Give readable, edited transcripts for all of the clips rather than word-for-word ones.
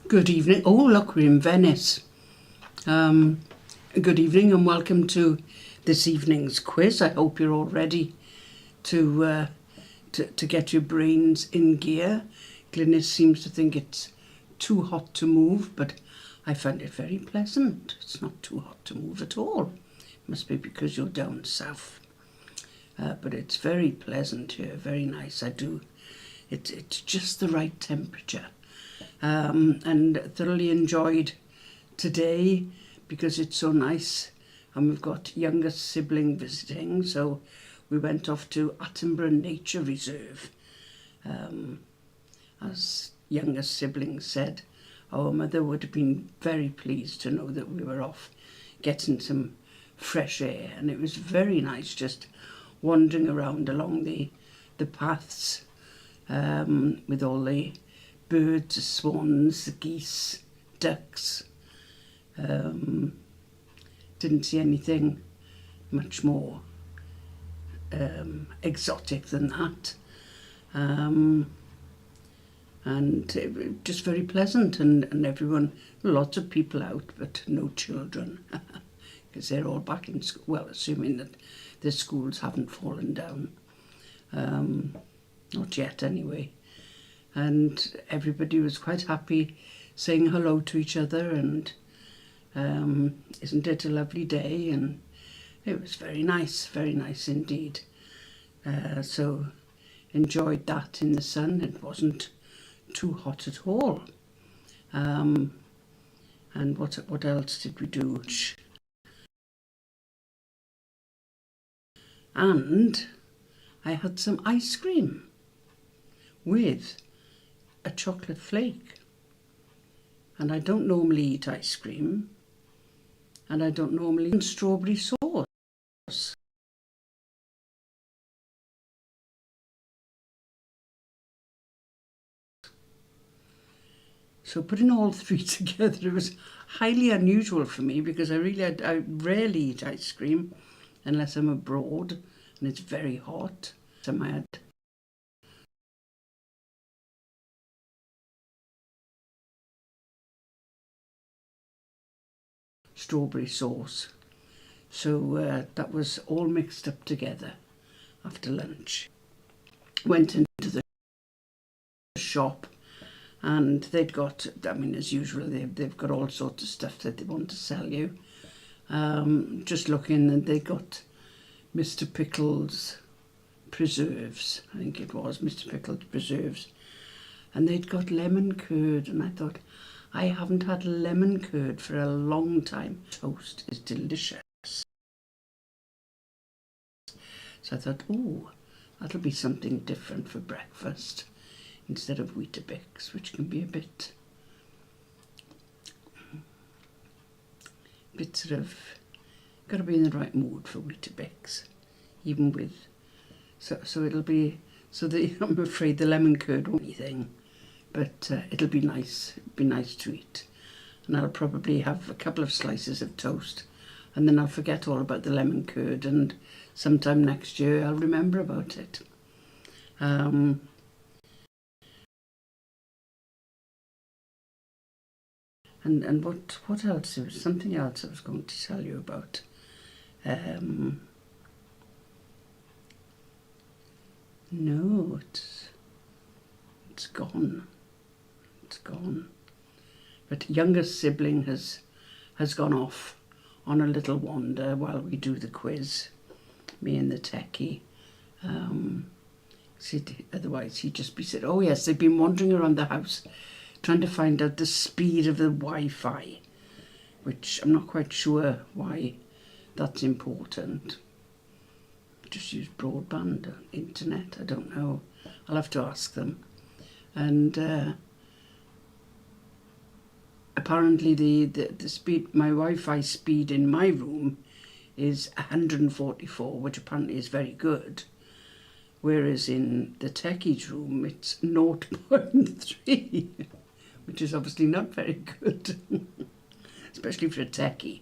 Good evening. Oh, look, we're in Venice. Good evening and welcome to this evening's quiz. I hope you're all ready to get your brains in gear. Glynis seems to think it's too hot to move, but I find it very pleasant. It's not too hot to move at all. Must be because you're down south. But it's very pleasant here, very nice. It's just the right temperature. And thoroughly enjoyed today because it's so nice, and we've got younger sibling visiting, so we went off to Attenborough Nature Reserve. As younger siblings said, our mother would have been very pleased to know that we were off getting some fresh air, and it was very nice just wandering around along the paths with all the birds, swans, geese, ducks. Didn't see anything much more exotic than that. And it was just very pleasant, and everyone, lots of people out, but no children, because they're all back in school, well, assuming that their schools haven't fallen down. Not yet anyway. And everybody was quite happy saying hello to each other, and isn't it a lovely day? And it was very nice indeed. So enjoyed that in the sun. It wasn't too hot at all. And what else did we do? And I had some ice cream with a chocolate flake. And I don't normally eat ice cream, and I don't normally eat strawberry sauce. So putting all three together, it was highly unusual for me, because I rarely eat ice cream unless I'm abroad and it's very hot. So I had strawberry sauce. So that was all mixed up together after lunch. Went into the shop, and they'd got, I mean, as usual, they've got all sorts of stuff that they want to sell you. Just looking, and they got Mr. Pickle's preserves, I think it was Mr. Pickle's preserves, and they'd got lemon curd, and I thought, I haven't had lemon curd for a long time. Toast is delicious. So I thought, oh, that'll be something different for breakfast instead of Weetabix, which can be a bit sort of, got to be in the right mood for Weetabix, even with, so it'll be, I'm afraid the lemon curd won't be anything, but it'll be nice to eat. And I'll probably have a couple of slices of toast, and then I'll forget all about the lemon curd, and sometime next year I'll remember about it. And what else? There was something else I was going to tell you about. No, it's gone. It's gone. But youngest sibling has gone off on a little wander while we do the quiz, me and the techie. Otherwise he'd just be said, oh yes, they've been wandering around the house trying to find out the speed of the Wi-Fi, which I'm not quite sure why that's important. Just use broadband, internet, I don't know. I'll have to ask them. And apparently the speed, my Wi-Fi speed in my room is 144, which apparently is very good. Whereas in the techie's room, it's 0.3, which is obviously not very good, especially for a techie.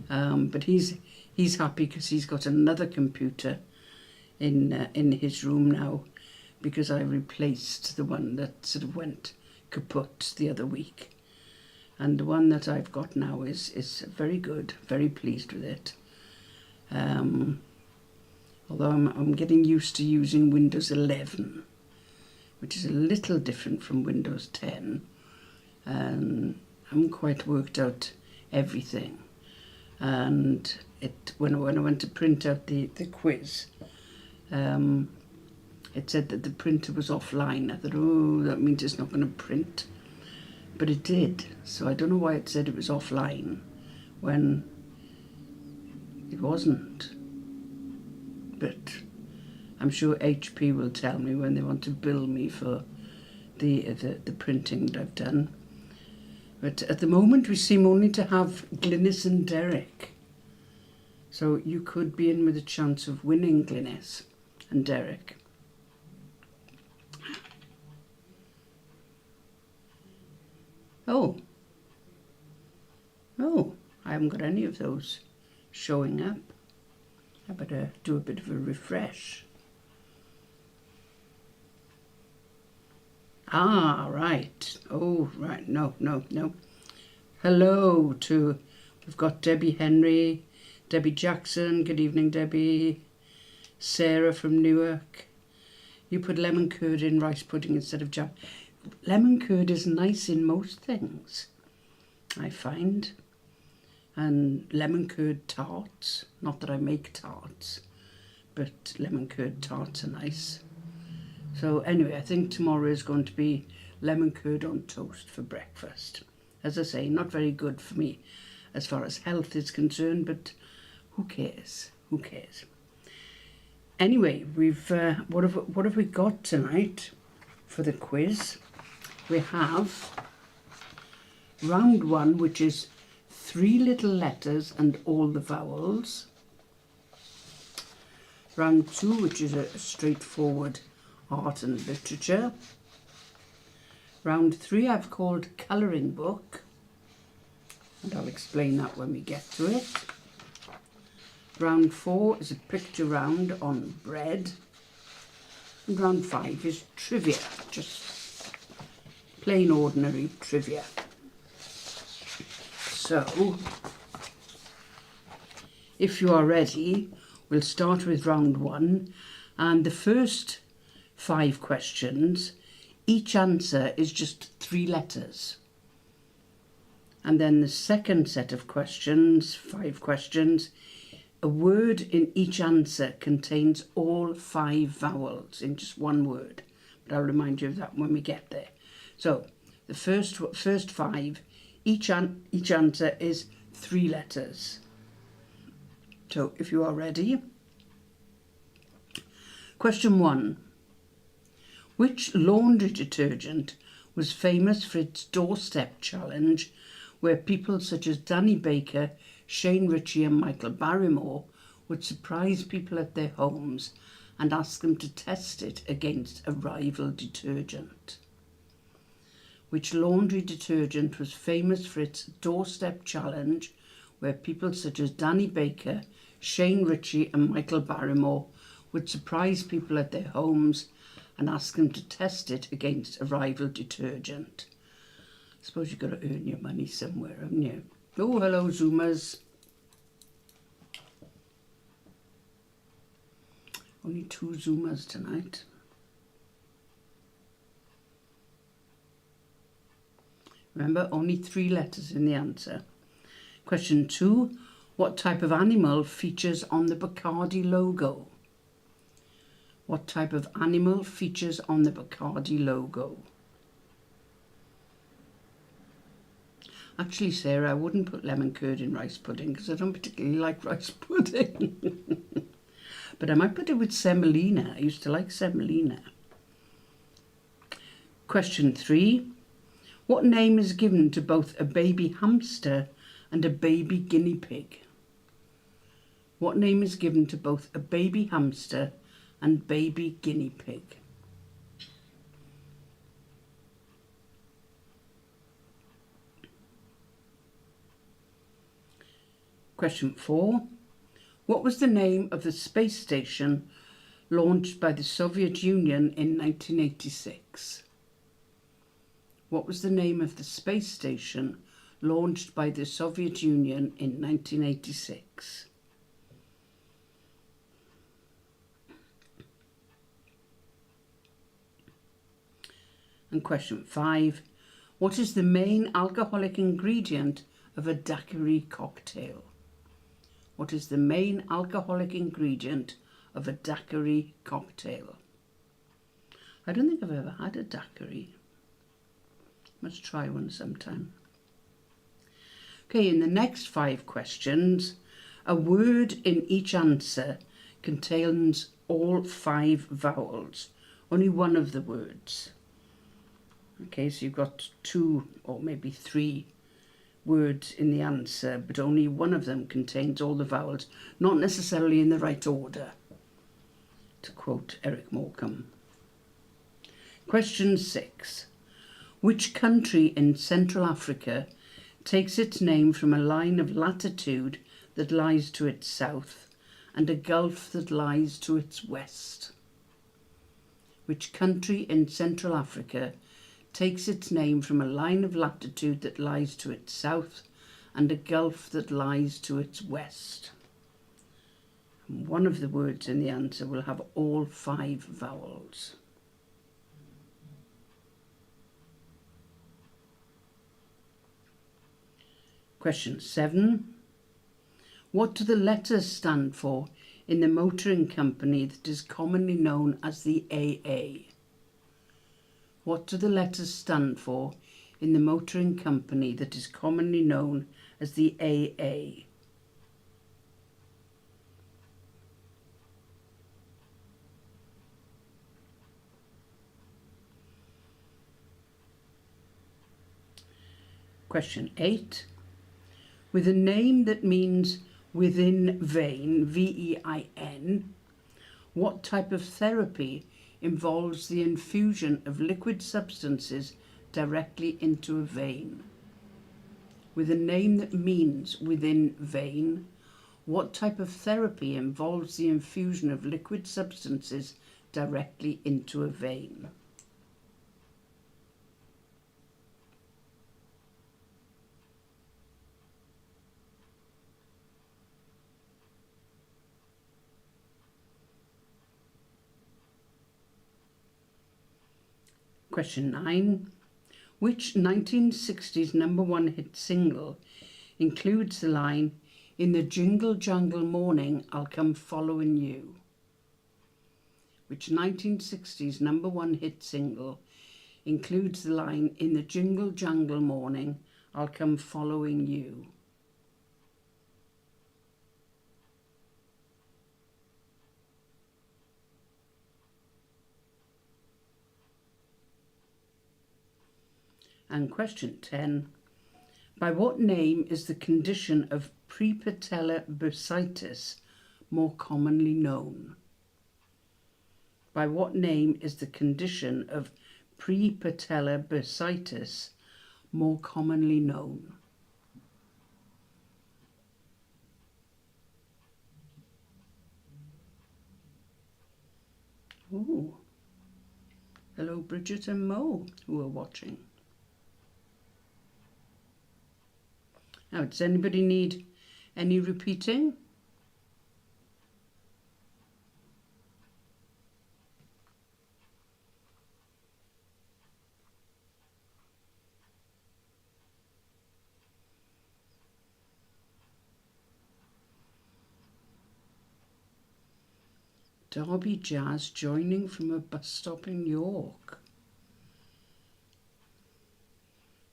But he's happy because he's got another computer in his room now, because I replaced the one that sort of went kaput the other week. And the one that I've got now is very good, very pleased with it. Although I'm getting used to using Windows 11, which is a little different from Windows 10. I haven't quite worked out everything. And when I went to print out the quiz, it said that the printer was offline. I thought, oh, that means it's not going to print. But it did. So I don't know why it said it was offline when it wasn't. But I'm sure HP will tell me when they want to bill me for the printing that I've done. But at the moment we seem only to have Glynis and Derek. So you could be in with a chance of winning Glynis and Derek. Oh, I haven't got any of those showing up. I better do a bit of a refresh. Ah, right. Oh, right. No. Hello to, we've got Debbie Henry, Debbie Jackson. Good evening, Debbie. Sarah from Newark. You put lemon curd in rice pudding instead of jam. Lemon curd is nice in most things, I find. And lemon curd tarts. Not that I make tarts, but lemon curd tarts are nice. So anyway, I think tomorrow is going to be lemon curd on toast for breakfast. As I say, not very good for me as far as health is concerned, but who cares? Who cares? Anyway, we've what have we got tonight for the quiz? We have round 1, which is 3 little letters and all the vowels. Round 2, which is a straightforward art and literature. Round 3 I've called colouring book, and I'll explain that when we get to it. Round 4 is a picture round on bread. And round 5 is trivia, just plain ordinary trivia. So, if you are ready, we'll start with round 1, and the first 5 questions, each answer is just 3 letters. And then the second set of questions, 5 questions, a word in each answer contains all 5 vowels in just one word. But I'll remind you of that when we get there. So the first 5, each answer is 3 letters. So if you are ready. Question 1. Which laundry detergent was famous for its doorstep challenge, where people such as Danny Baker, Shane Ritchie and Michael Barrymore would surprise people at their homes and ask them to test it against a rival detergent? Which laundry detergent was famous for its doorstep challenge, where people such as Danny Baker, Shane Ritchie and Michael Barrymore would surprise people at their homes and ask them to test it against a rival detergent? I suppose you've got to earn your money somewhere, haven't you? Oh, hello, Zoomers. Only 2 Zoomers tonight. Remember, only 3 letters in the answer. Question 2. What type of animal features on the Bacardi logo? What type of animal features on the Bacardi logo? Actually, Sarah, I wouldn't put lemon curd in rice pudding because I don't particularly like rice pudding. But I might put it with semolina. I used to like semolina. Question 3. What name is given to both a baby hamster and a baby guinea pig? What name is given to both a baby hamster and baby guinea pig? Question 4. What was the name of the space station launched by the Soviet Union in 1986? What was the name of the space station launched by the Soviet Union in 1986? And question 5. What is the main alcoholic ingredient of a daiquiri cocktail? What is the main alcoholic ingredient of a daiquiri cocktail? I don't think I've ever had a daiquiri. Must try one sometime. Okay, in the next 5 questions, a word in each answer contains all 5 vowels, only one of the words. Okay, so you've got 2 or maybe 3 words in the answer, but only one of them contains all the vowels, not necessarily in the right order, to quote Eric Morecambe. Question 6. Which country in Central Africa takes its name from a line of latitude that lies to its south and a gulf that lies to its west? Which country in Central Africa takes its name from a line of latitude that lies to its south and a gulf that lies to its west? And one of the words in the answer will have all 5 vowels. Question 7. What do the letters stand for in the motoring company that is commonly known as the AA? What do the letters stand for in the motoring company that is commonly known as the AA? Question 8. With a name that means within vein, V-E-I-N, what type of therapy involves the infusion of liquid substances directly into a vein? With a name that means within vein, what type of therapy involves the infusion of liquid substances directly into a vein? Question 9. Which 1960s #1 hit single includes the line, "In the jingle jangle morning, I'll come following you"? Which 1960s #1 hit single includes the line, "In the jingle jangle morning, I'll come following you"? And question 10. By what name is the condition of prepatellar bursitis more commonly known? By what name is the condition of prepatellar bursitis more commonly known? Ooh. Hello, Bridget and Mo, who are watching. Now, does anybody need any repeating? Derby Jazz joining from a bus stop in York.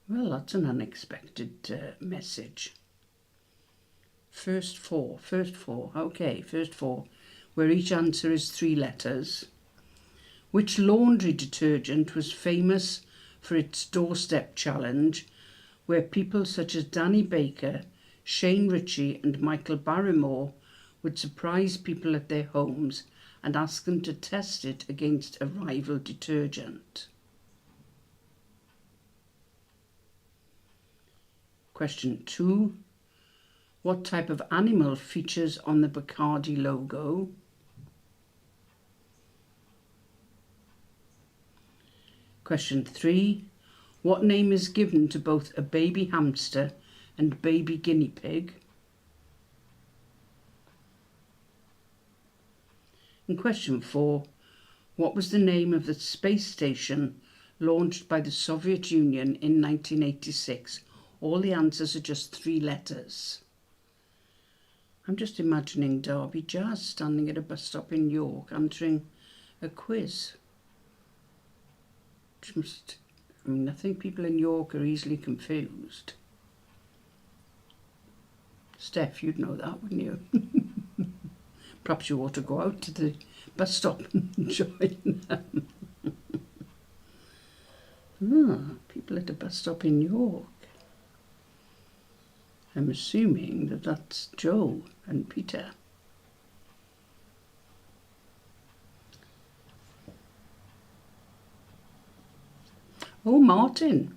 Well, that's an unexpected message. First four, okay, first 4, where each answer is 3 letters. Which laundry detergent was famous for its doorstep challenge, where people such as Danny Baker, Shane Ritchie and Michael Barrymore would surprise people at their homes and ask them to test it against a rival detergent? Question 2. What type of animal features on the Bacardi logo? Question 3. What name is given to both a baby hamster and baby guinea pig? And question 4. What was the name of the space station launched by the Soviet Union in 1986? All the answers are just 3 letters. I'm just imagining Derby Jazz standing at a bus stop in York answering a quiz. I think people in York are easily confused. Steph, you'd know that, wouldn't you? Perhaps you ought to go out to the bus stop and join them. People at a bus stop in York. I'm assuming that that's Joe and Peter. Oh, Martin.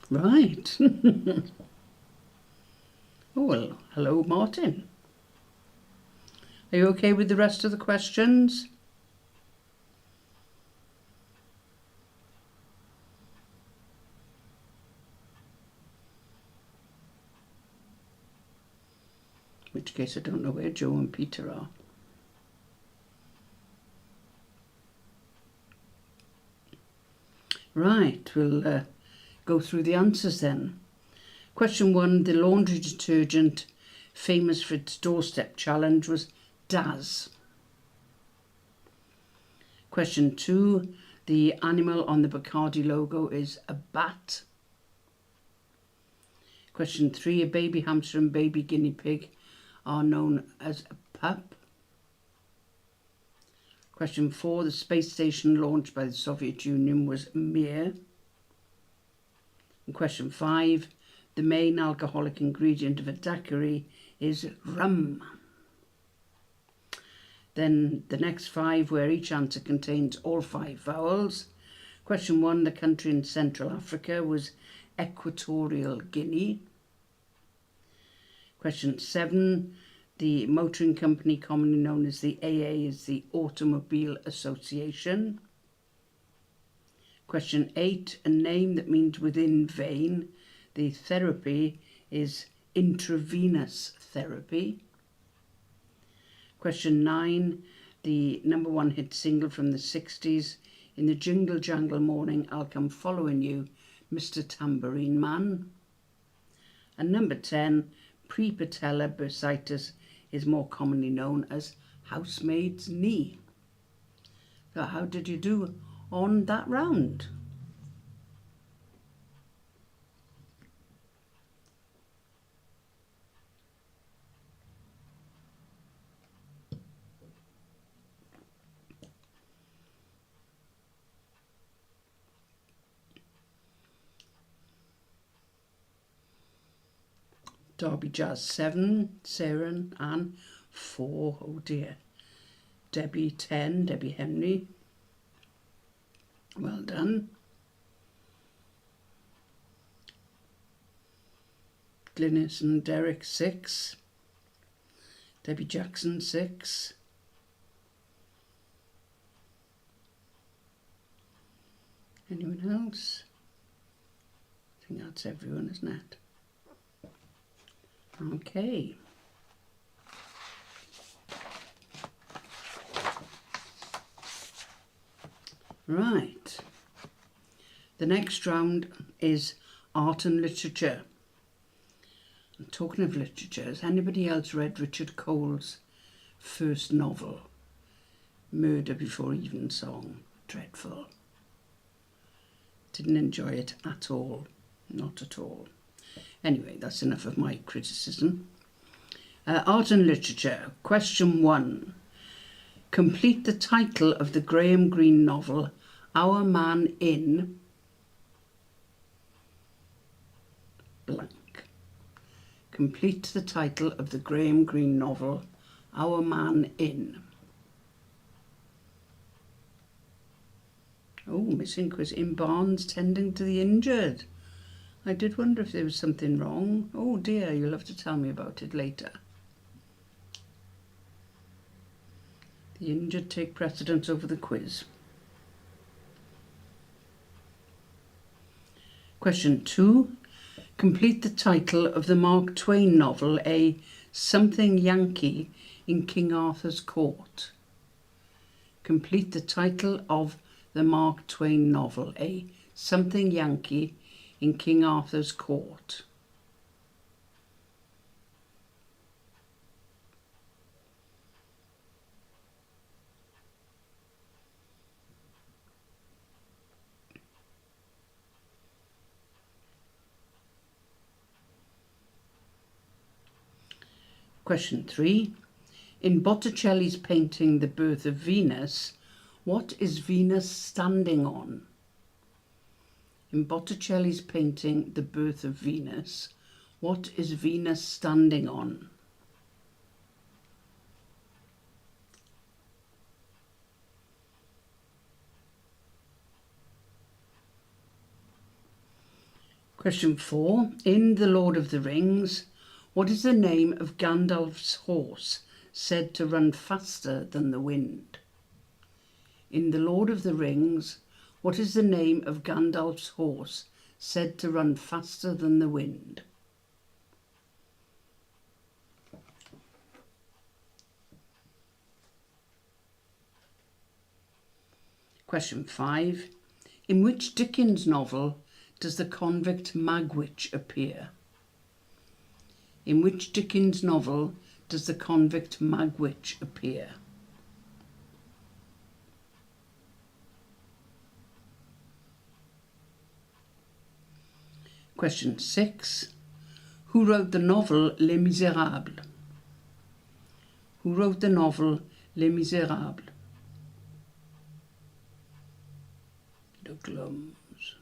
Right. Oh, well, hello, Martin. Are you okay with the rest of the questions? In which case I don't know where Joe and Peter are. Right, we'll go through the answers then. Question 1, the laundry detergent famous for its doorstep challenge was Daz. Question 2, the animal on the Bacardi logo is a bat. Question 3, a baby hamster and baby guinea pig are known as a pup. Question 4, the space station launched by the Soviet Union was Mir. And question 5, the main alcoholic ingredient of a daiquiri is rum. Then the next 5, where each answer contains all 5 vowels. Question 1, the country in Central Africa was Equatorial Guinea. Question 7, the motoring company commonly known as the AA is the Automobile Association. Question 8, a name that means within vein. The therapy is intravenous therapy. Question 9, the number 1 hit single from the 60s, in the jingle jangle morning I'll come following you, Mr. Tambourine Man. And number 10, prepatellar bursitis is more commonly known as housemaid's knee. So how did you do on that round? Derby Jazz 7, Sarah and Anne 4, oh dear. Debbie 10, Debbie Henry. Well done. Glynis and Derek 6. Debbie Jackson 6. Anyone else? I think that's everyone, isn't it? Okay. Right. The next round is art and literature. And talking of literature, has anybody else read Richard Cole's first novel, Murder Before Evensong? Dreadful. Didn't enjoy it at all. Not at all. Anyway, that's enough of my criticism. Art and literature. Question 1. Complete the title of the Graham Greene novel, Our Man in... blank. Complete the title of the Graham Greene novel, Our Man in... Oh, missing quiz in Barnes tending to the injured. I did wonder if there was something wrong. Oh dear, you'll have to tell me about it later. The injured take precedence over the quiz. Question 2. Complete the title of the Mark Twain novel, A Something Yankee in King Arthur's Court. Complete the title of the Mark Twain novel, A Something Yankee in King Arthur's Court. Question 3. In Botticelli's painting The Birth of Venus, what is Venus standing on? In Botticelli's painting The Birth of Venus, what is Venus standing on? Question 4. In The Lord of the Rings, what is the name of Gandalf's horse said to run faster than the wind? In The Lord of the Rings, what is the name of Gandalf's horse said to run faster than the wind? Question 5. In which Dickens novel does the convict Magwitch appear? In which Dickens novel does the convict Magwitch appear? Question 6. Who wrote the novel Les Miserables? Who wrote the novel Les Miserables? De Glums.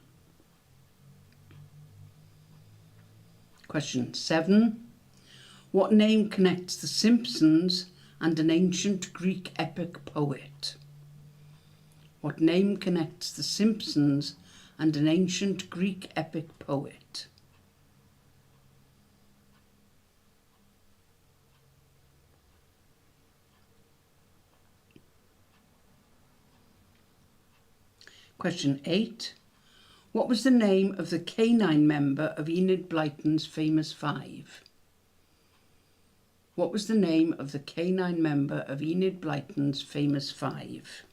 Question 7. What name connects The Simpsons and an ancient Greek epic poet? What name connects The Simpsons and an ancient Greek epic poet? Question 8. What was the name of the canine member of Enid Blyton's famous Five? What was the name of the canine member of Enid Blyton's famous Five?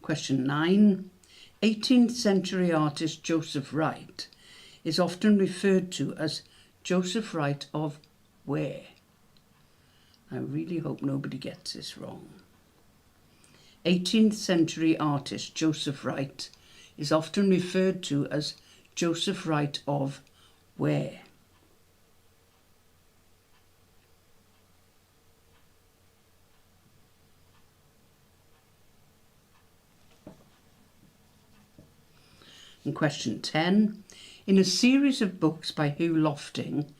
Question 9. 18th century artist Joseph Wright is often referred to as Joseph Wright of where? I really hope nobody gets this wrong. 18th century artist Joseph Wright is often referred to as Joseph Wright of where? And question 10. In a series of books by Hugh Lofting,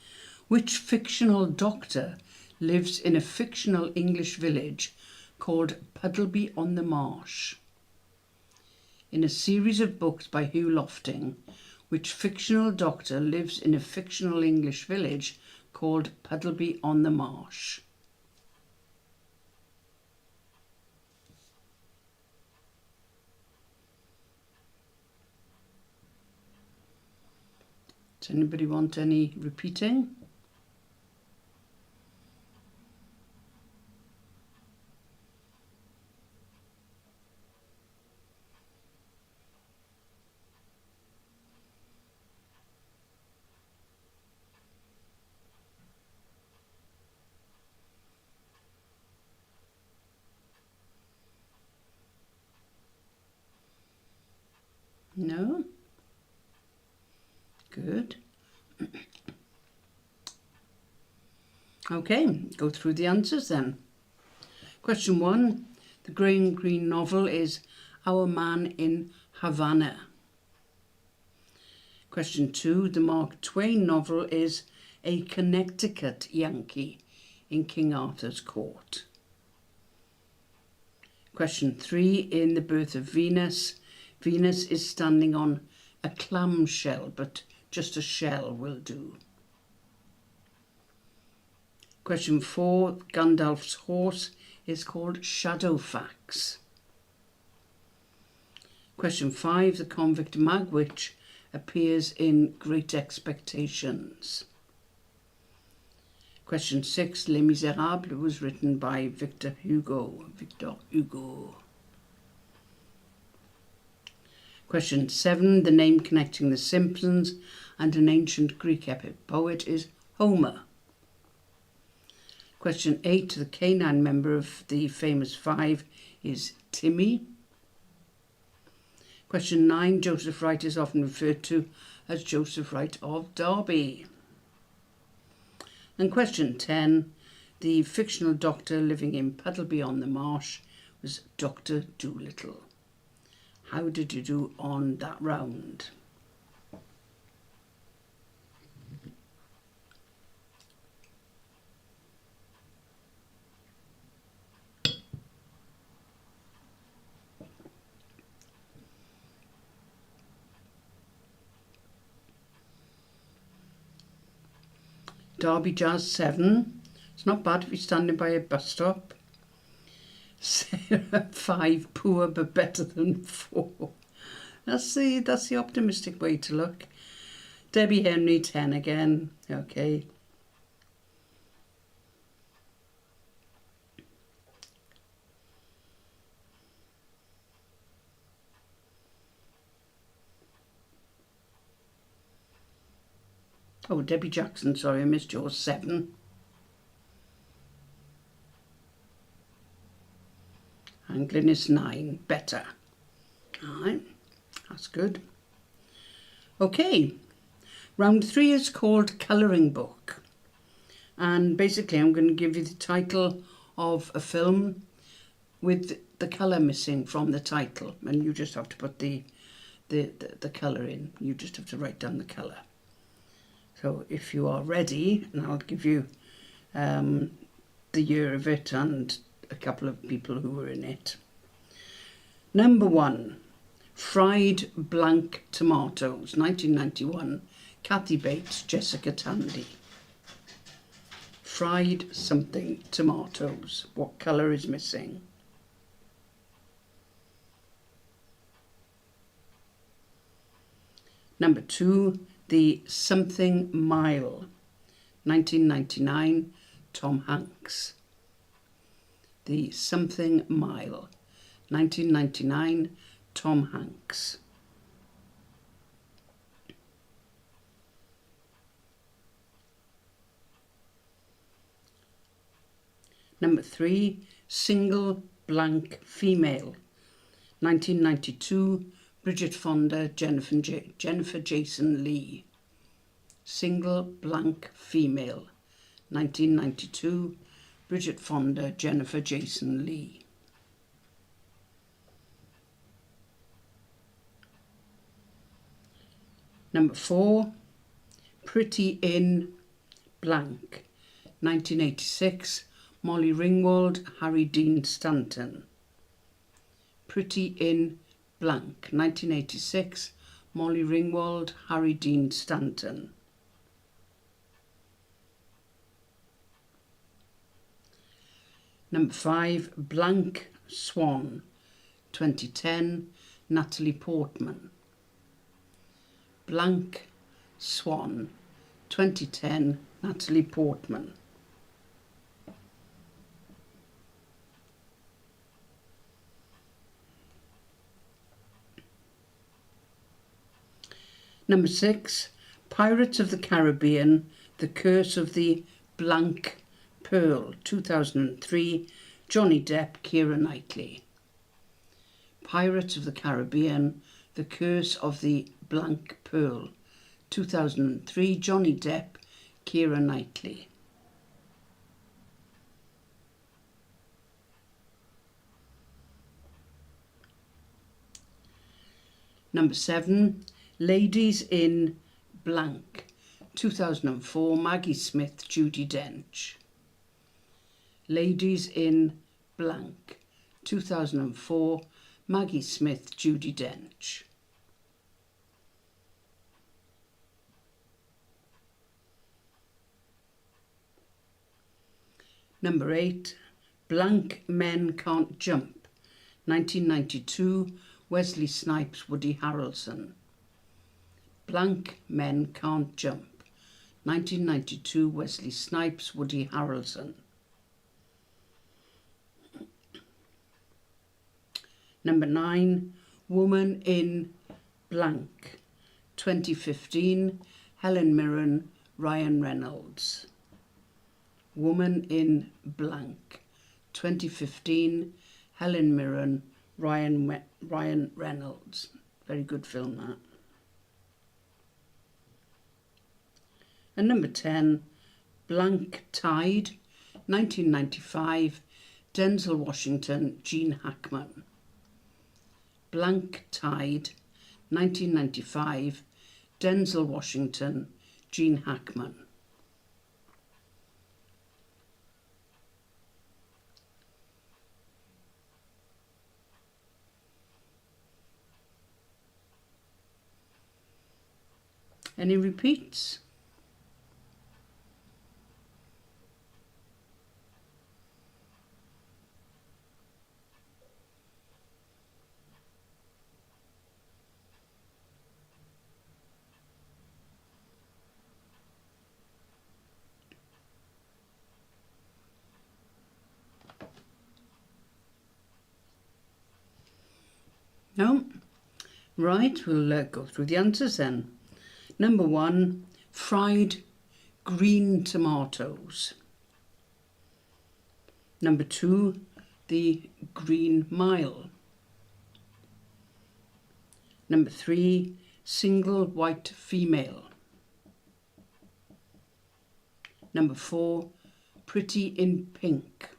which fictional doctor lives in a fictional English village called Puddleby-on-the-Marsh? In a series of books by Hugh Lofting, which fictional doctor lives in a fictional English village called Puddleby-on-the-Marsh? Does anybody want any repeating? No? Good. Okay, go through the answers then. Question 1. The Graham Greene novel is Our Man in Havana. Question 2. The Mark Twain novel is A Connecticut Yankee in King Arthur's Court. Question 3. In The Birth of Venus, Venus is standing on a clam shell, but just a shell will do. Question 4, Gandalf's horse is called Shadowfax. Question 5, the convict Magwitch appears in Great Expectations. Question 6, Les Miserables was written by Victor Hugo. Question 7, the name connecting the Simpsons and an ancient Greek epic poet is Homer. Question 8, the canine member of the famous five is Timmy. Question 9, Joseph Wright is often referred to as Joseph Wright of Derby. And question 10, the fictional doctor living in Puddleby-on-the-Marsh was Dr. Dolittle. How did you do on that round? Derby Jazz 7. It's not bad if you're standing by a bus stop. Sarah 5, poor but better than 4. That's the optimistic way to look. Debbie Henry 10 again. Okay. Oh, Debbie Jackson, sorry, I missed yours. 7. And Glynis 9, better. All right, that's good. Okay, round 3 is called Colouring Book. And basically I'm going to give you the title of a film with the colour missing from the title. And you just have to put the colour in. You just have to write down the colour. So if you are ready, and I'll give you the year of it and a couple of people who were in it. Number 1, Fried Blank Tomatoes, 1991, Kathy Bates, Jessica Tandy. Fried something tomatoes. What colour is missing? Number 2, The Something Mile, 1999, Tom Hanks. The Something Mile, 1999, Tom Hanks. Number 3, Single Blank Female, 1992, Bridget Fonda, Jennifer Jason Leigh. Single Blank Female, 1992, Bridget Fonda, Jennifer Jason Leigh. Number 4, Pretty in Blank, 1986, Molly Ringwald, Harry Dean Stanton. Pretty in Blank, 1986, Molly Ringwald, Harry Dean Stanton. Number 5, Blank Swan, 2010, Natalie Portman. Blank Swan, 2010, Natalie Portman. Number 6, Pirates of the Caribbean, The Curse of the Blank Pearl, 2003, Johnny Depp, Keira Knightley. Pirates of the Caribbean, The Curse of the Blank Pearl, 2003, Johnny Depp, Keira Knightley. Number 7, Ladies in Blank, 2004, Maggie Smith, Judi Dench. Ladies in Blank, 2004, Maggie Smith, Judi Dench. Number 8, Blank Men Can't Jump, 1992, Wesley Snipes, Woody Harrelson. Blank Men Can't Jump, 1992, Wesley Snipes, Woody Harrelson. Number 9, Woman in Blank, 2015, Helen Mirren, Ryan Reynolds. Woman in Blank, 2015, Helen Mirren, Ryan Reynolds. Very good film, that. And number 10, Blank Tide, 1995, Denzel Washington, Gene Hackman. Blank Tide, 1995, Denzel Washington, Gene Hackman. Any repeats? No? Right, we'll go through the answers then. Number 1, fried green tomatoes. Number 2, the Green Mile. Number 3, single white female. Number 4, Pretty in Pink.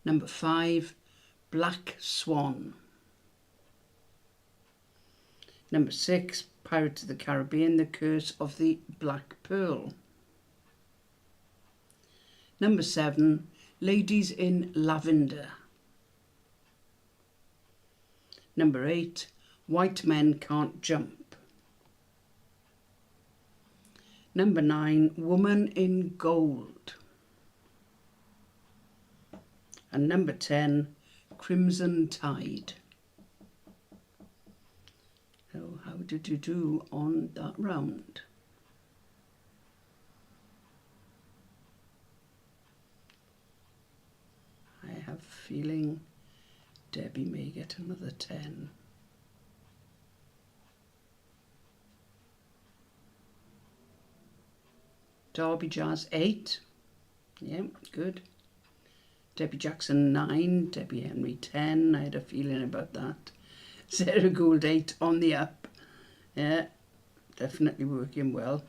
Number 5, Black Swan. Number 6, Pirates of the Caribbean, The Curse of the Black Pearl. Number 7, Ladies in Lavender. Number 8, White Men Can't Jump. Number 9, Woman in Gold. And number 10, Crimson Tide. So how did you do on that round? I have a feeling Debbie may get another 10. Derby Jazz 8. Yeah, good. Debbie Jackson 9. Debbie Henry 10. I had a feeling about that. Sarah Gould 8 on the up. Yeah, definitely working well.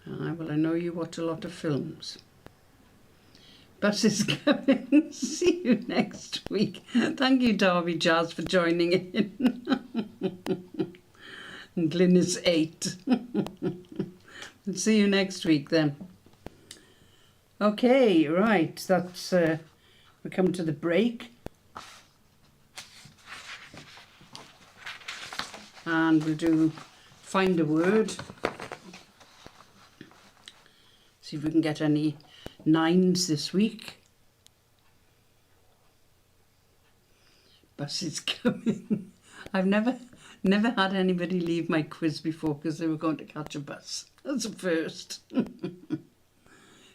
Well, I know you watch a lot of films. Bus is coming. See you next week. Thank you, Derby Jazz, for joining in. And Glyn is 8. We'll see you next week then. Okay, right, that's we come to the break. And we'll do Find a Word. See if we can get any 9s this week. Bus is coming. I've never had anybody leave my quiz before because they were going to catch a bus. That's a first.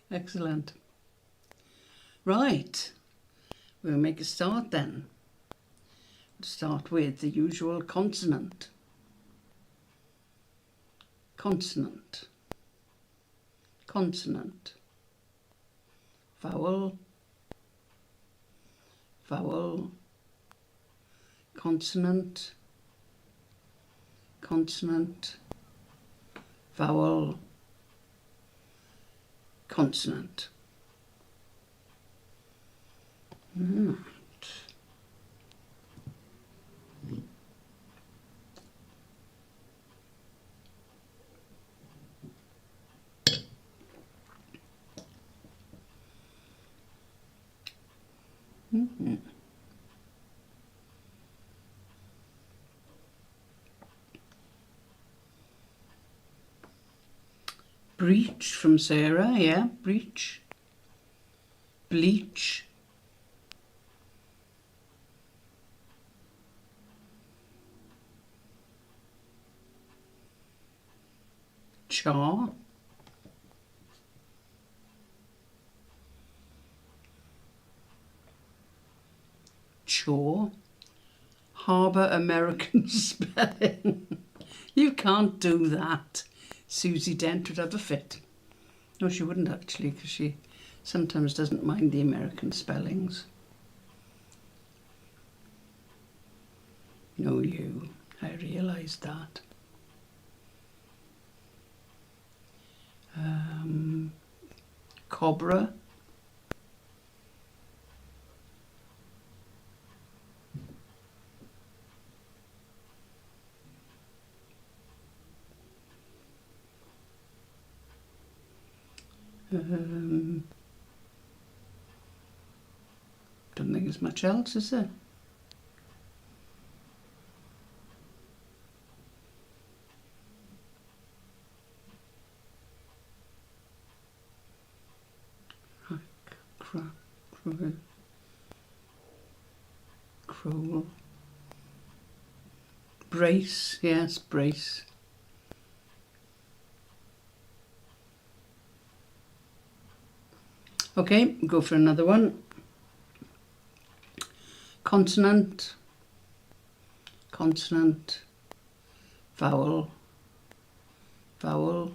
Excellent. Right, we'll make a start then. We'll start with the usual consonant. Consonant. Consonant. Vowel. Vowel. Consonant. Consonant. Vowel. Consonant. Right. Breach from Sarah, yeah, breach. Bleach. Char. Chore. Harbour American spelling. You can't do that. Susie Dent would have a fit. No, she wouldn't actually, because she sometimes doesn't mind the American spellings. No, you. I realised that. Cobra. Don't think there's much else, is there? Cruel. Brace, yes, brace. Okay, go for another one. Consonant, consonant, vowel, vowel,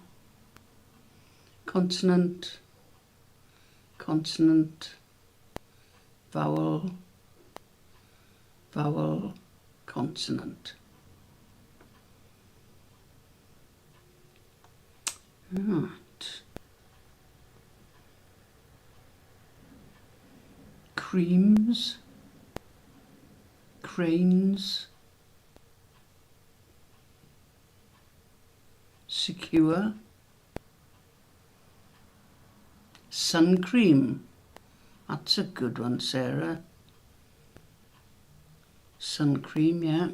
consonant, consonant, vowel, vowel, consonant. Right. Creams, cranes, secure, sun cream. That's a good one, Sarah. Sun cream, yeah.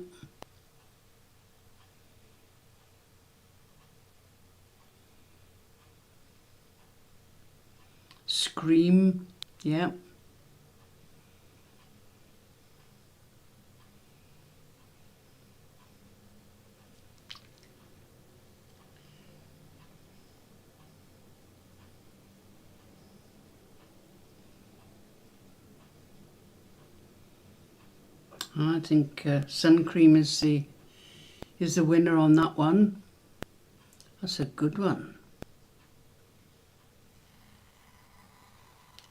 Scream, yeah. I think sun cream is the winner on that one. That's a good one.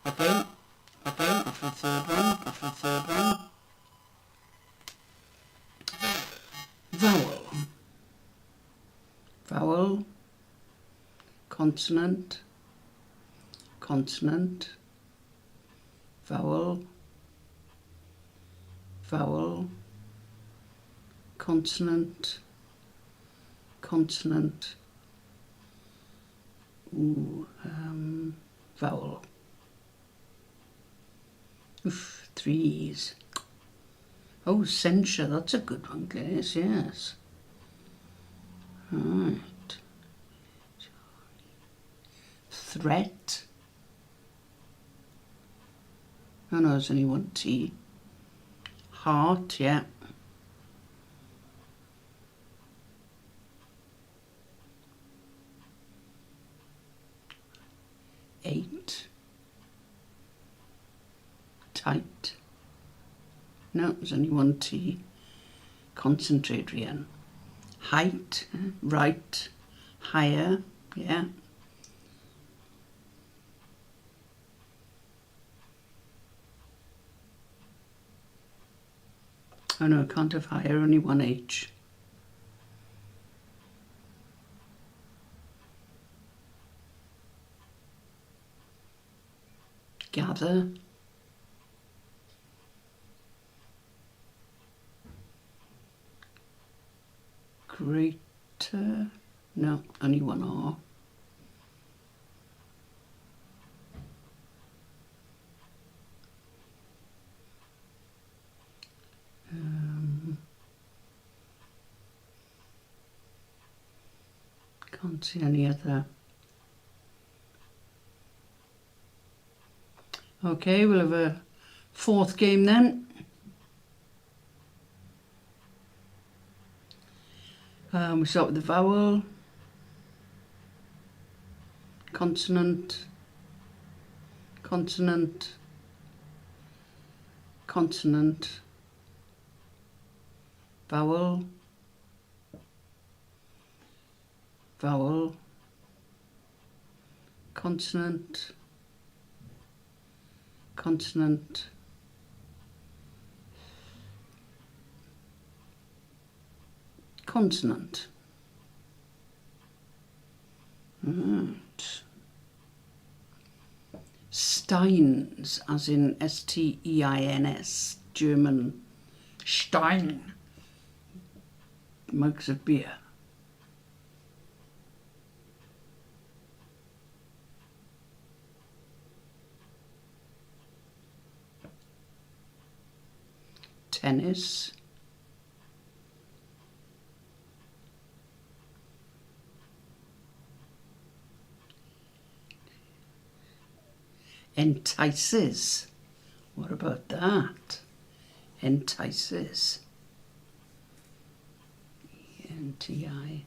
Okay, go for the third one, go for the third one. Vowel. Vowel, consonant, consonant, vowel, vowel, consonant, consonant, vowel. Oof, 3 E's. Oh, censure, that's a good one, Glynis, yes. Right. Threat. Oh no, there's only one T. Heart, yeah. Eight. Tight. No, there's only one T. Concentrate, Rian. Height, right, higher, yeah. Oh no, I can't have higher, only one H. Gather. Greater, no, only one R. Can't see any other Okay, we'll have a fourth game then. We start with the vowel, consonant, consonant, consonant, vowel, vowel, consonant, consonant, consonant. Right. Steins, as in Steins, German Stein, mugs of beer. Tennis, entices. What about that? Entices. Entices.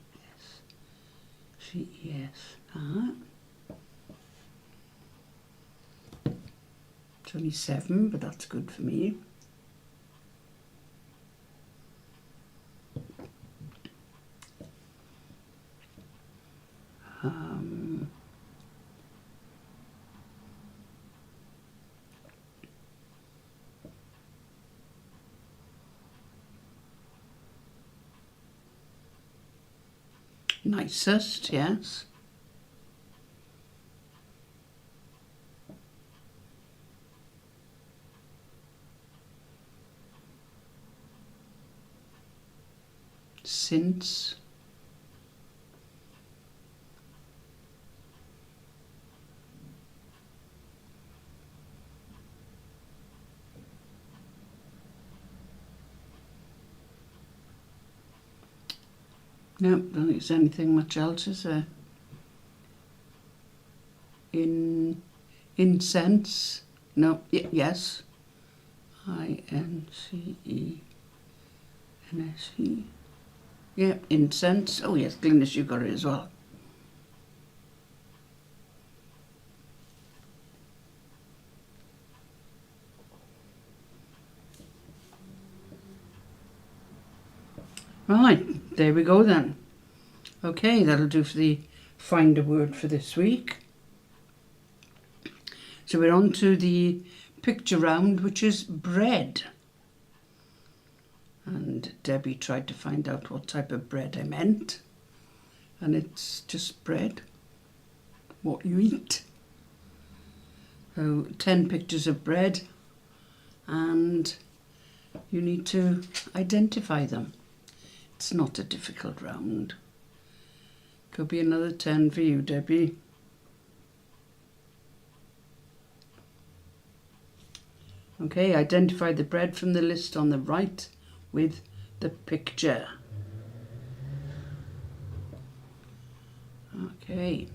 It's only 7, but that's good for me. Nicest, yes. Since. No, don't think there's anything much else, is there? Incense. No, yes. INCENSE. Yeah, incense. Oh yes, Glynis, you got it as well. Right, there we go then. Okay, that'll do for the find a word for this week. So we're on to the picture round, which is bread. And Debbie tried to find out what type of bread I meant. And it's just bread, what you eat. So 10 pictures of bread, and you need to identify them. It's not a difficult round. Could be another 10 for you, Debbie. Okay, identify the bread from the list on the right with the picture. Okay.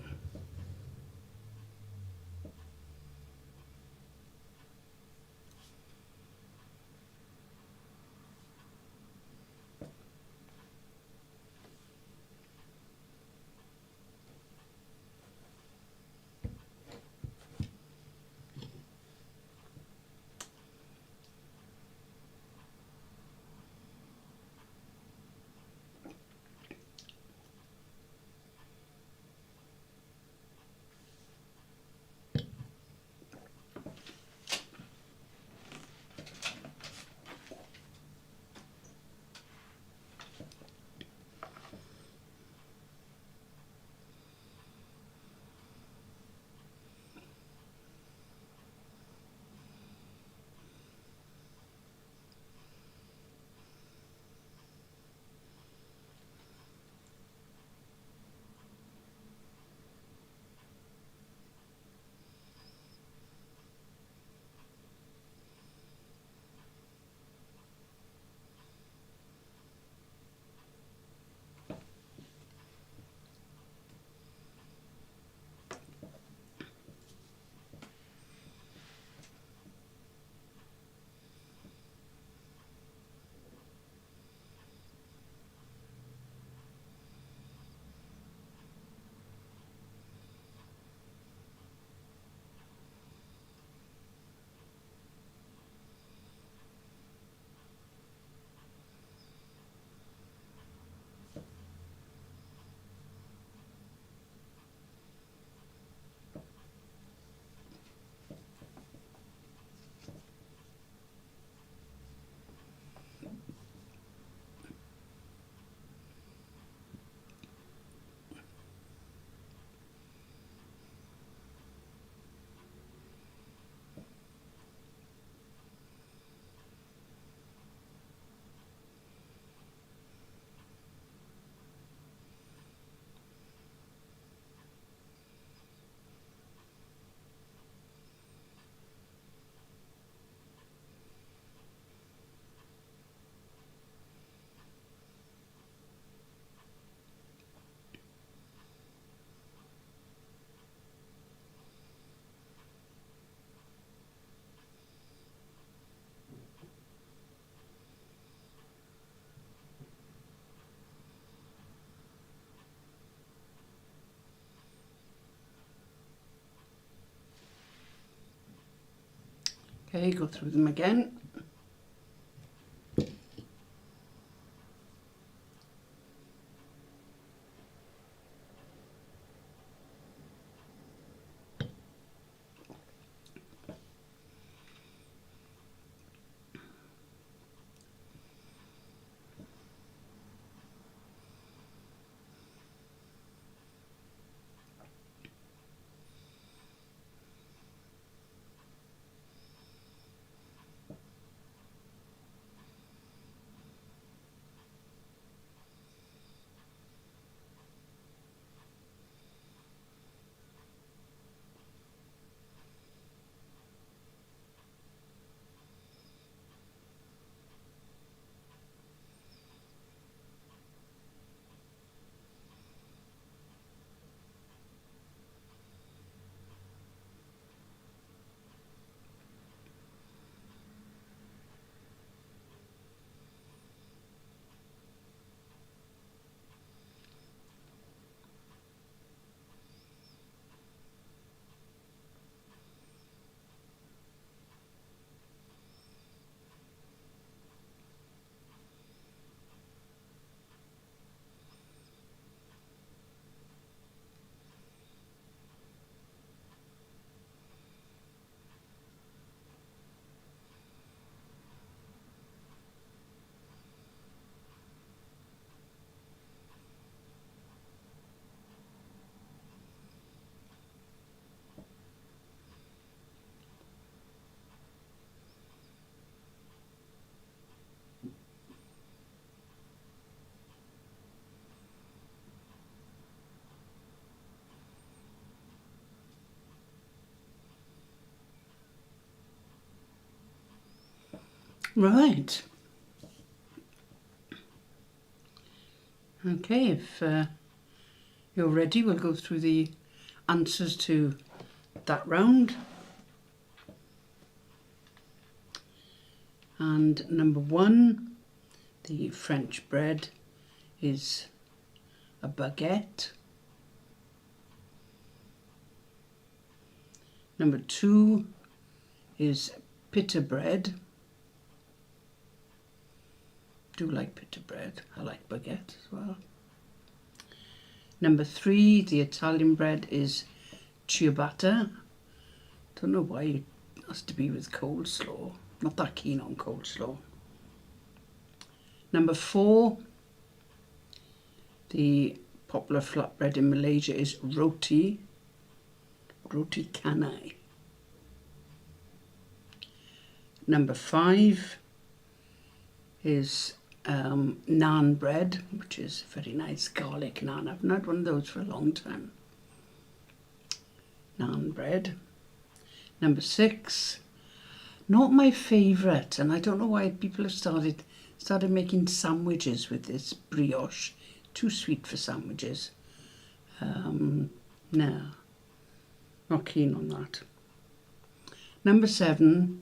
Okay, go through them again. Right. Okay, if you're ready, we'll go through the answers to that round. And number 1, the French bread is a baguette. Number 2 is pita bread. Do like pita bread. I like baguette as well. Number 3, the Italian bread is ciabatta. Don't know why it has to be with coleslaw. Not that keen on coleslaw. Number 4, the popular flatbread in Malaysia is roti canai. Number 5 is naan bread, which is very nice, garlic naan. I've not had one of those for a long time. Naan bread. Number 6, not my favourite, and I don't know why people have started making sandwiches with this brioche. Too sweet for sandwiches. No, not keen on that. Number 7,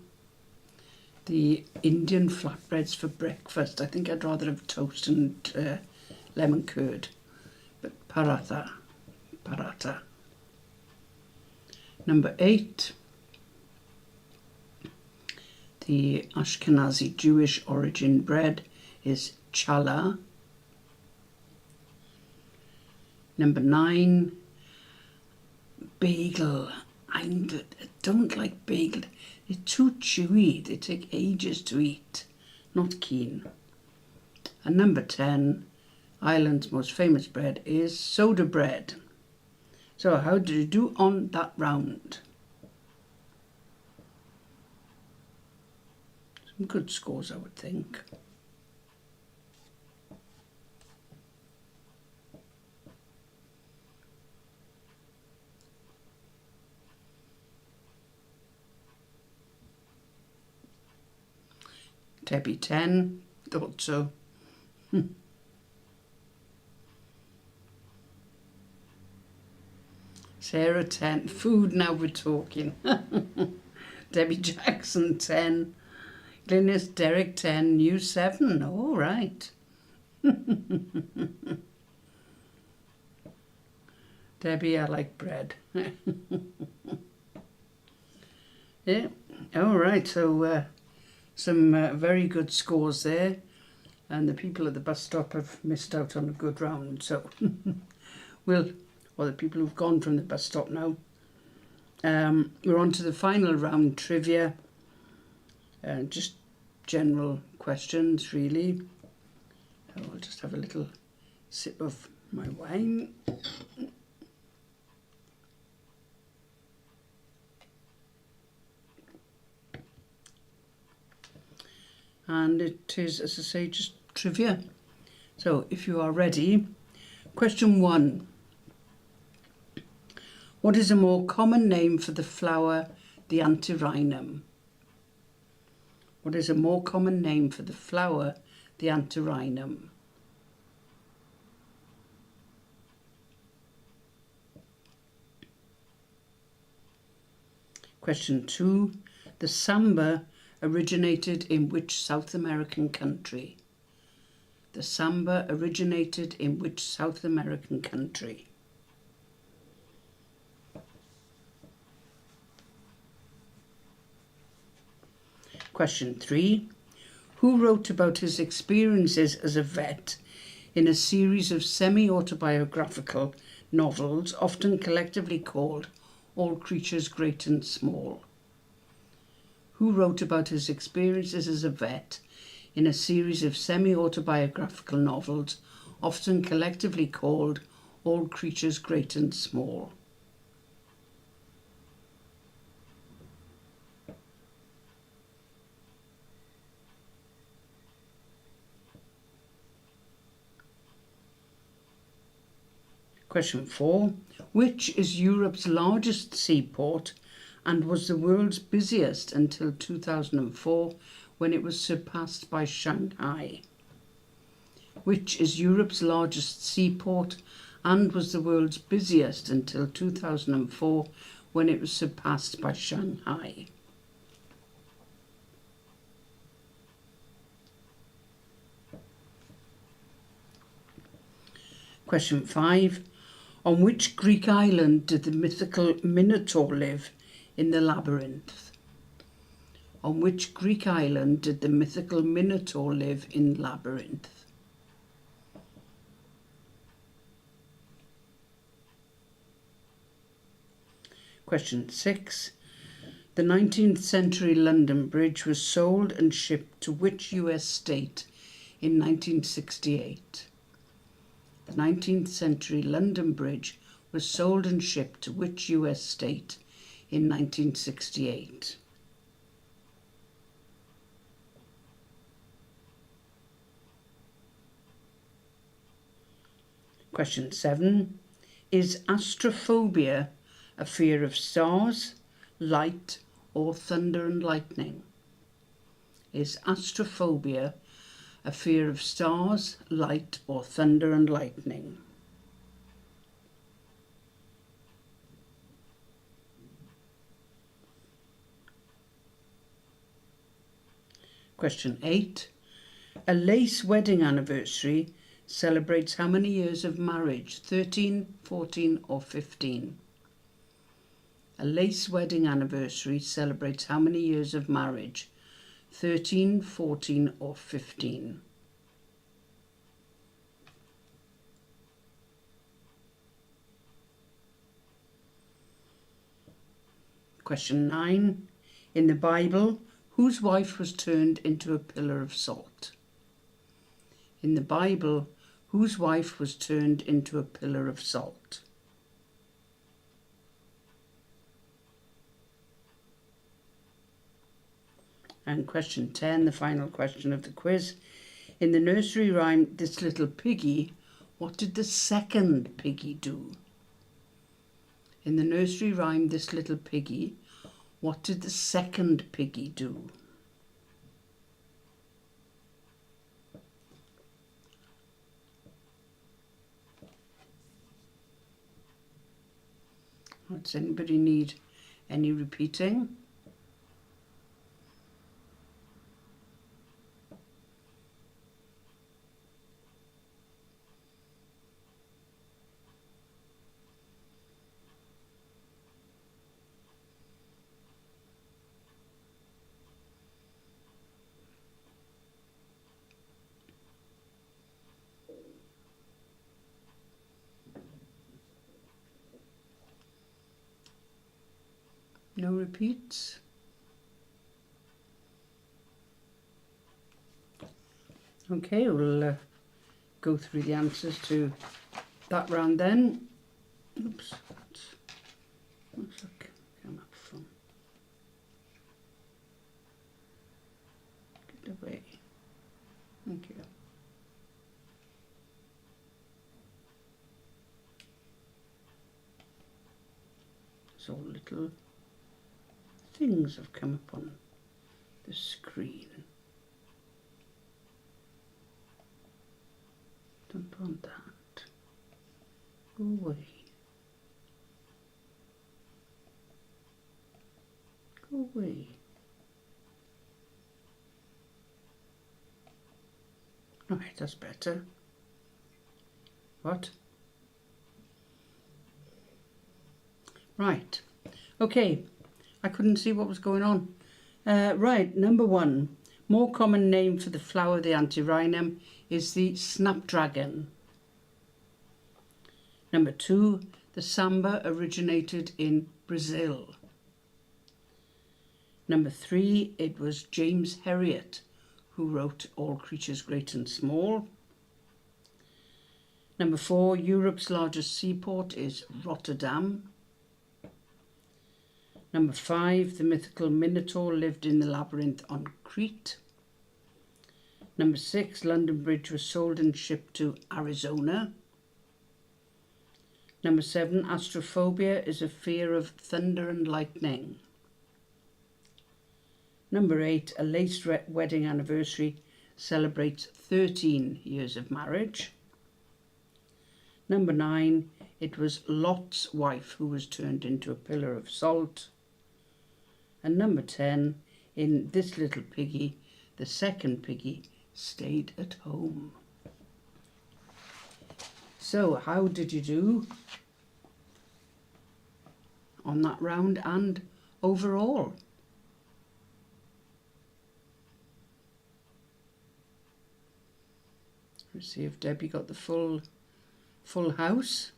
the Indian flatbreads for breakfast. I think I'd rather have toast and lemon curd, but paratha. Number 8, the Ashkenazi Jewish origin bread is challah. Number 9, bagel. I don't like bagel. They're too chewy. They take ages to eat. Not keen. And number 10, Ireland's most famous bread is soda bread. So how did you do on that round? Some good scores, I would think. Debbie 10, thought so. Sarah 10, food, now we're talking. Debbie Jackson 10, Glynis Derek 10, you 7, all right. Debbie, I like bread. Yeah. All right. So some very good scores there, and the people at the bus stop have missed out on a good round. So or the people who've gone from the bus stop now. We're on to the final round, trivia. Just general questions, really. I'll just have a little sip of my wine. And it is, as I say, just trivia. So if you are ready, question 1. What is a more common name for the flower, the antirrhinum? What is a more common name for the flower, the antirrhinum? Question 2. The samba originated in which South American country? The samba originated in which South American country? Question 3. Who wrote about his experiences as a vet in a series of semi-autobiographical novels, often collectively called All Creatures Great and Small? Who wrote about his experiences as a vet in a series of semi-autobiographical novels, often collectively called All Creatures Great and Small? Question 4. Which is Europe's largest seaport and was the world's busiest until 2004 when it was surpassed by Shanghai? Which is Europe's largest seaport and was the world's busiest until 2004 when it was surpassed by Shanghai? Question 5. On which Greek island did the mythical Minotaur live in the labyrinth? On which Greek island did the mythical Minotaur live in Labyrinth? Question 6. The 19th century London Bridge was sold and shipped to which US state in 1968? The 19th century London Bridge was sold and shipped to which US state in 1968? Question 7. Is astrophobia a fear of stars, light, or thunder and lightning? Is astrophobia a fear of stars, light, or thunder and lightning? Question 8. A lace wedding anniversary celebrates how many years of marriage? 13, 14, or 15? A lace wedding anniversary celebrates how many years of marriage? 13, 14, or 15? Question 9. In the Bible, whose wife was turned into a pillar of salt? In the Bible, whose wife was turned into a pillar of salt? And question 10, the final question of the quiz. In the nursery rhyme, This Little Piggy, what did the second piggy do? In the nursery rhyme, This Little Piggy, what did the second piggy do? Does anybody need any repeating? No repeats. Okay, we'll go through the answers to that round then. Oops, what's that come up from? Get away. Thank you. So little things have come up on the screen. Don't want that. Go away. Go away. Alright, that's better. What? Right. Okay. I couldn't see what was going on. Right, number 1. More common name for the flower of the antirrhinum is the snapdragon. Number 2. The samba originated in Brazil. Number 3. It was James Herriot who wrote All Creatures Great and Small. Number 4. Europe's largest seaport is Rotterdam. Number 5, the mythical Minotaur lived in the labyrinth on Crete. Number 6, London Bridge was sold and shipped to Arizona. Number 7, astrophobia is a fear of thunder and lightning. Number 8, a laced wedding anniversary celebrates 13 years of marriage. Number 9, it was Lot's wife who was turned into a pillar of salt. And number 10, in This Little Piggy, the second piggy stayed at home. So, how did you do on that round and overall? Let's see if Debbie got the full house.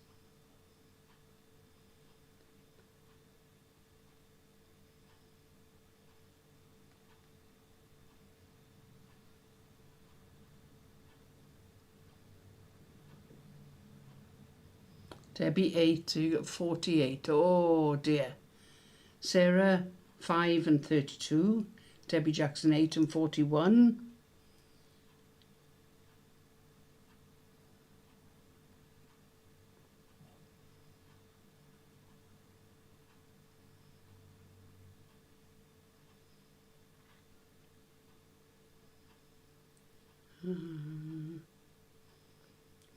Debbie 8, so you got 48. Oh dear. Sarah 5 and 32. Debbie Jackson 8 and 41.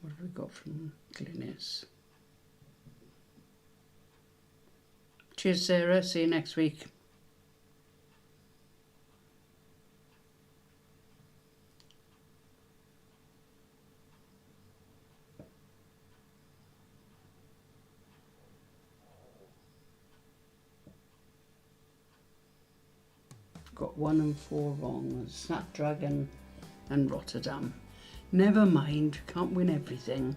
What have we got from Glynis? Cheers, Sarah. See you next week. Got 1 and 4 wrong. Snapdragon and Rotterdam. Never mind, can't win everything.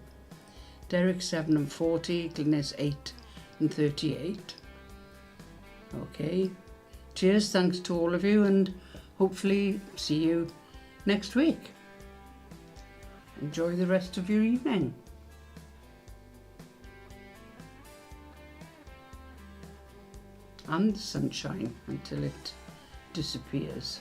Derek 7 and 40, Glynis 8 and 38. Okay, cheers, thanks to all of you, and hopefully see you next week. Enjoy the rest of your evening. And the sunshine until it disappears.